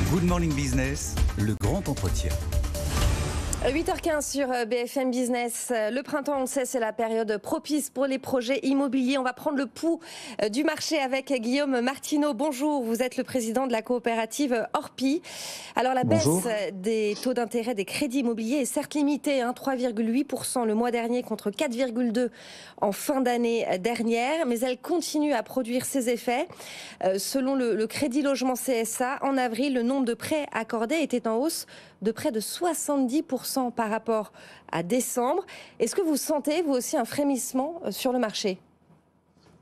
Good Morning Business, le grand entretien. 8h15 sur BFM Business. Le printemps, on sait, c'est la période propice pour les projets immobiliers. On va prendre le pouls du marché avec Guillaume Martineau. Bonjour, vous êtes le président de la coopérative Orpi. Alors la Bonjour. baisse des taux d'intérêt des crédits immobiliers est certes limitée, 3,8% le mois dernier contre 4,2% en fin d'année dernière, mais elle continue à produire ses effets. Selon le Crédit Logement CSA, en avril, le nombre de prêts accordés était en hausse de près de 70% par rapport à décembre. Est-ce que vous sentez, vous aussi, un frémissement sur le marché ?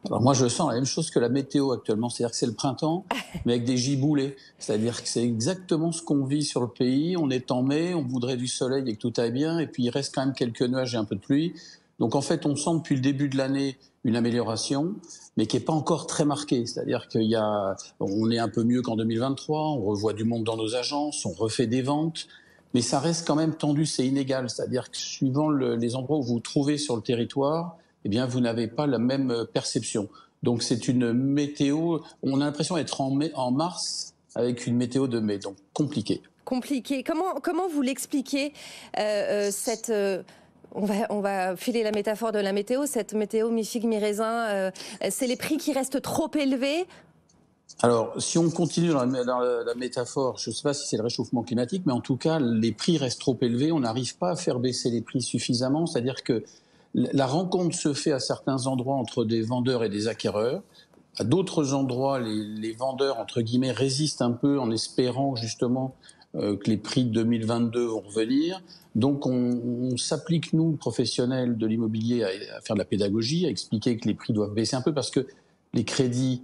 Alors moi, je sens la même chose que la météo actuellement, c'est-à-dire que c'est le printemps, mais avec des giboulées. C'est-à-dire que c'est exactement ce qu'on vit sur le pays. On est en mai, on voudrait du soleil et que tout aille bien, et puis il reste quand même quelques nuages et un peu de pluie. Donc en fait, on sent depuis le début de l'année une amélioration, mais qui n'est pas encore très marquée. C'est-à-dire on est un peu mieux qu'en 2023, on revoit du monde dans nos agences, on refait des ventes, mais ça reste quand même tendu, c'est inégal. C'est-à-dire que suivant les endroits où vous vous trouvez sur le territoire, eh bien, vous n'avez pas la même perception. Donc c'est une météo, on a l'impression d'être en mars avec une météo de mai, donc compliqué. Compliqué. Comment vous l'expliquez cette... On va filer la métaphore de la météo, cette météo mi-figue, mi-raisin. C'est les prix qui restent trop élevés ? Alors, si on continue dans la métaphore, je ne sais pas si c'est le réchauffement climatique, mais en tout cas, les prix restent trop élevés. On n'arrive pas à faire baisser les prix suffisamment. C'est-à-dire que la rencontre se fait à certains endroits entre des vendeurs et des acquéreurs. À d'autres endroits, les vendeurs, entre guillemets, résistent un peu en espérant justement que les prix de 2022 vont revenir. Donc on s'applique, nous, professionnels de l'immobilier, à faire de la pédagogie, à expliquer que les prix doivent baisser un peu parce que les crédits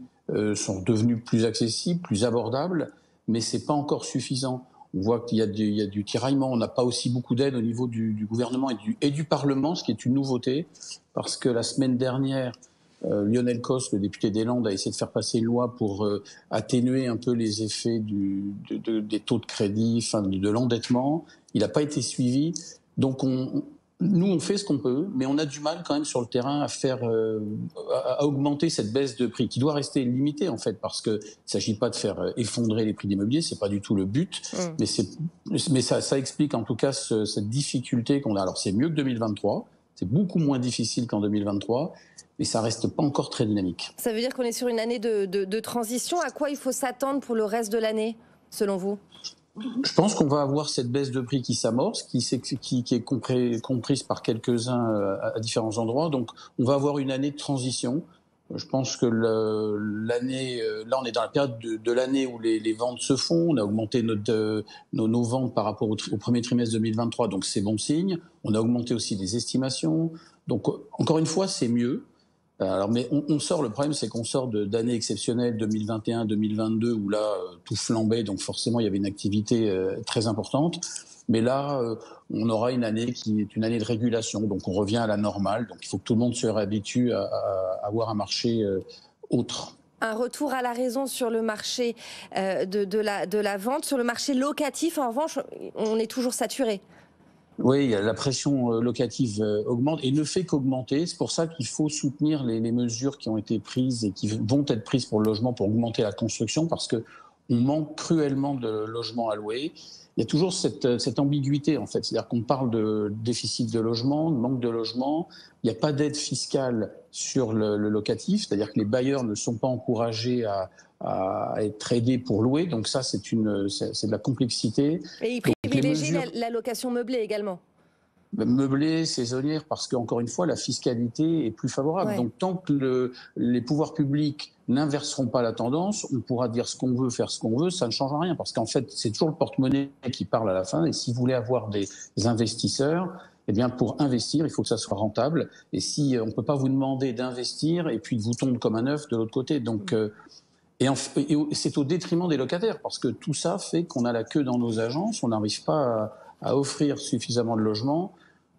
sont devenus plus accessibles, plus abordables, mais c'est pas encore suffisant. On voit qu'il y a du tiraillement. On n'a pas aussi beaucoup d'aide au niveau du gouvernement et du Parlement, ce qui est une nouveauté, parce que la semaine dernière, Lionel Cos, le député des Landes, a essayé de faire passer une loi pour atténuer un peu les effets des taux de crédit, de l'endettement. Il n'a pas été suivi. Donc nous, on fait ce qu'on peut, mais on a du mal quand même sur le terrain à augmenter cette baisse de prix, qui doit rester limitée en fait, parce qu'il ne s'agit pas de faire effondrer les prix d'immobilier, c'est pas du tout le but, mais ça explique en tout cas cette difficulté qu'on a. Alors c'est mieux que 2023, c'est beaucoup moins difficile qu'en 2023, mais ça reste pas encore très dynamique. Ça veut dire qu'on est sur une année de transition. À quoi il faut s'attendre pour le reste de l'année, selon vous ? Je pense qu'on va avoir cette baisse de prix qui s'amorce, qui est comprise par quelques-uns à différents endroits. Donc, on va avoir une année de transition. Je pense que l'année, là, on est dans la période de l'année où les ventes se font. On a augmenté nos ventes par rapport au premier trimestre 2023, donc c'est bon signe. On a augmenté aussi les estimations. Donc, encore une fois, c'est mieux. Alors, mais on sort, le problème c'est qu'on sort d'années exceptionnelles 2021-2022 où là tout flambait, donc forcément il y avait une activité très importante. Mais là, on aura une année qui est une année de régulation, donc on revient à la normale. Donc il faut que tout le monde se réhabitue à avoir un marché autre. Un retour à la raison sur le marché de la vente. Sur le marché locatif, en revanche, on est toujours saturé. Oui, la pression locative augmente et ne fait qu'augmenter. C'est pour ça qu'il faut soutenir les mesures qui ont été prises et qui vont être prises pour le logement, pour augmenter la construction, parce qu'on manque cruellement de logements à louer. Il y a toujours cette ambiguïté, en fait. C'est-à-dire qu'on parle de déficit de logement, de manque de logement. Il n'y a pas d'aide fiscale sur le locatif, c'est-à-dire que les bailleurs ne sont pas encouragés à être aidés pour louer. Donc ça, c'est de la complexité. Et ils privilégient la location meublée également. Meublée, saisonnière, parce qu'encore une fois, la fiscalité est plus favorable. Ouais. Donc tant que les pouvoirs publics n'inverseront pas la tendance, on pourra dire ce qu'on veut, faire ce qu'on veut, ça ne change rien. Parce qu'en fait, c'est toujours le porte-monnaie qui parle à la fin. Et si vous voulez avoir des investisseurs, eh bien, pour investir, il faut que ça soit rentable. Et si on ne peut pas vous demander d'investir et puis de vous tomber comme un œuf de l'autre côté. Donc, et c'est au détriment des locataires, parce que tout ça fait qu'on a la queue dans nos agences, on n'arrive pas à offrir suffisamment de logements.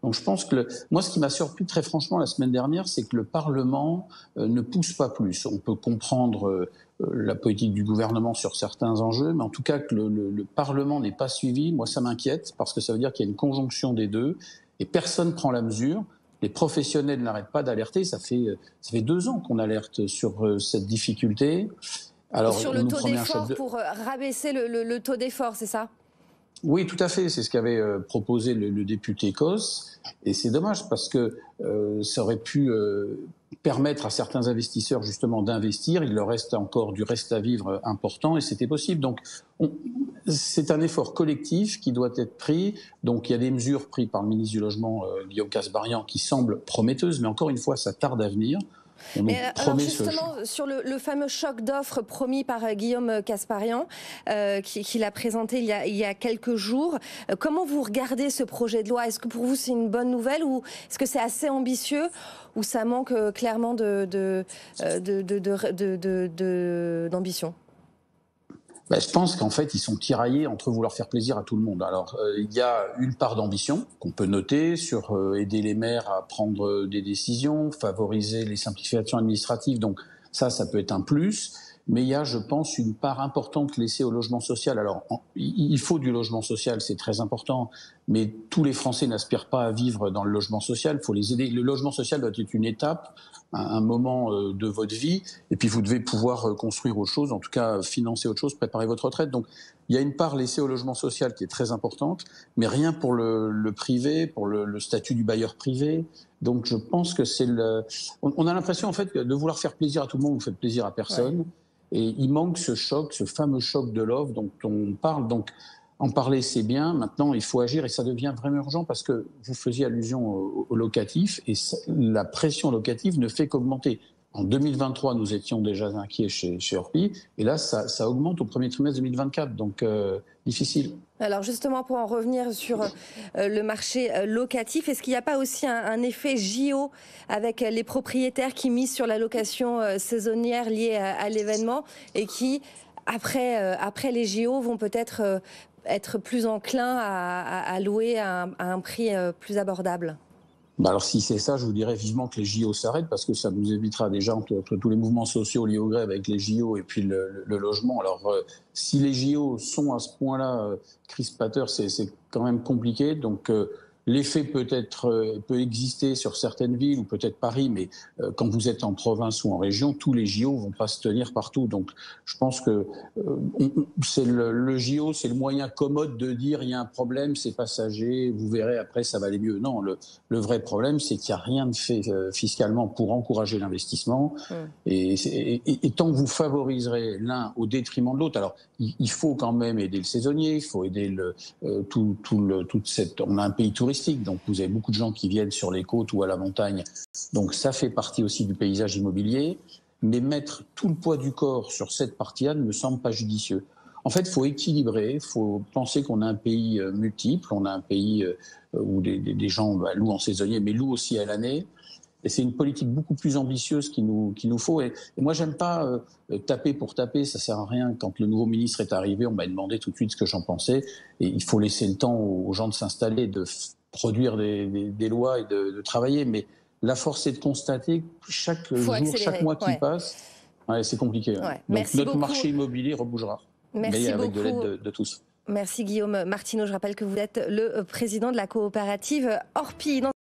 Donc je pense que moi, ce qui m'a surpris très franchement la semaine dernière, c'est que le Parlement ne pousse pas plus. On peut comprendre la politique du gouvernement sur certains enjeux, mais en tout cas que le Parlement n'est pas suivi, moi ça m'inquiète, parce que ça veut dire qu'il y a une conjonction des deux, et personne ne prend la mesure. Les professionnels n'arrêtent pas d'alerter, ça fait 2 ans qu'on alerte sur cette difficulté. Alors, sur on le nous taux promet un choc d'effort pour rabaisser le taux d'effort, c'est ça? Oui, tout à fait. C'est ce qu'avait proposé le député Cos. Et c'est dommage parce que ça aurait pu permettre à certains investisseurs justement d'investir. Il leur reste encore du reste à vivre important et c'était possible. Donc, c'est un effort collectif qui doit être pris. Donc, il y a des mesures prises par le ministre du Logement, Guillaume Kasbarian, qui semblent prometteuses, mais encore une fois, ça tarde à venir. Mais alors justement, sur le fameux choc d'offres promis par Guillaume Kasbarian, qu'il a présenté il y a quelques jours, comment vous regardez ce projet de loi? Est-ce que pour vous c'est une bonne nouvelle ou est-ce que c'est assez ambitieux ou ça manque clairement d'ambition? Je pense qu'en fait, ils sont tiraillés entre vouloir faire plaisir à tout le monde. Alors, il y a une part d'ambition qu'on peut noter sur aider les maires à prendre des décisions, favoriser les simplifications administratives. Donc, ça peut être un plus. Mais il y a, je pense, une part importante laissée au logement social. Alors, il faut du logement social, c'est très important, mais tous les Français n'aspirent pas à vivre dans le logement social. Il faut les aider. Le logement social doit être une étape, un moment de votre vie, et puis vous devez pouvoir construire autre chose, en tout cas financer autre chose, préparer votre retraite. Donc, il y a une part laissée au logement social qui est très importante, mais rien pour le privé, pour le statut du bailleur privé. Donc, je pense que c'est on a l'impression, en fait, de vouloir faire plaisir à tout le monde, vous faites plaisir à personne. Ouais. Et il manque ce choc, ce fameux choc de l'offre dont on parle. Donc, en parler, c'est bien. Maintenant, il faut agir et ça devient vraiment urgent parce que vous faisiez allusion au locatif et la pression locative ne fait qu'augmenter. En 2023, nous étions déjà inquiets chez Orpi et là, ça augmente au premier trimestre 2024. Donc, difficile. Alors justement, pour en revenir sur le marché locatif, est-ce qu'il n'y a pas aussi un effet JO avec les propriétaires qui misent sur la location saisonnière liée à l'événement et qui, après les JO, vont peut-être être plus enclins à louer à un prix plus abordable? Alors si c'est ça, je vous dirais vivement que les JO s'arrêtent parce que ça nous évitera déjà entre tous les mouvements sociaux liés aux grèves avec les JO et puis le logement. Alors si les JO sont à ce point-là crispateurs, c'est quand même compliqué. Donc l'effet peut exister sur certaines villes ou peut-être Paris, mais quand vous êtes en province ou en région, tous les JO vont pas se tenir partout. Donc je pense que c'est le JO, c'est le moyen commode de dire il y a un problème, c'est passager, vous verrez après ça va aller mieux. Non, le vrai problème c'est qu'il n'y a rien de fait fiscalement pour encourager l'investissement. Et tant que vous favoriserez l'un au détriment de l'autre, alors il faut quand même aider le saisonnier, il faut aider on a un pays touristique. Donc vous avez beaucoup de gens qui viennent sur les côtes ou à la montagne. Donc ça fait partie aussi du paysage immobilier. Mais mettre tout le poids du corps sur cette partie-là ne me semble pas judicieux. En fait, il faut équilibrer, il faut penser qu'on a un pays multiple, on a un pays où des gens louent en saisonnier, mais louent aussi à l'année. Et c'est une politique beaucoup plus ambitieuse qu'il nous faut. Et moi, j'aime pas taper pour taper, ça sert à rien. Quand le nouveau ministre est arrivé, on m'a demandé tout de suite ce que j'en pensais. Et il faut laisser le temps aux gens de s'installer, de produire des lois et de travailler. Mais la force est de constater que chaque jour, chaque mois qui passe, c'est compliqué. Ouais. Donc notre marché immobilier rebougera. Merci mais avec beaucoup. de l'aide de tous. Merci Guillaume Martineau. Je rappelle que vous êtes le président de la coopérative Orpi.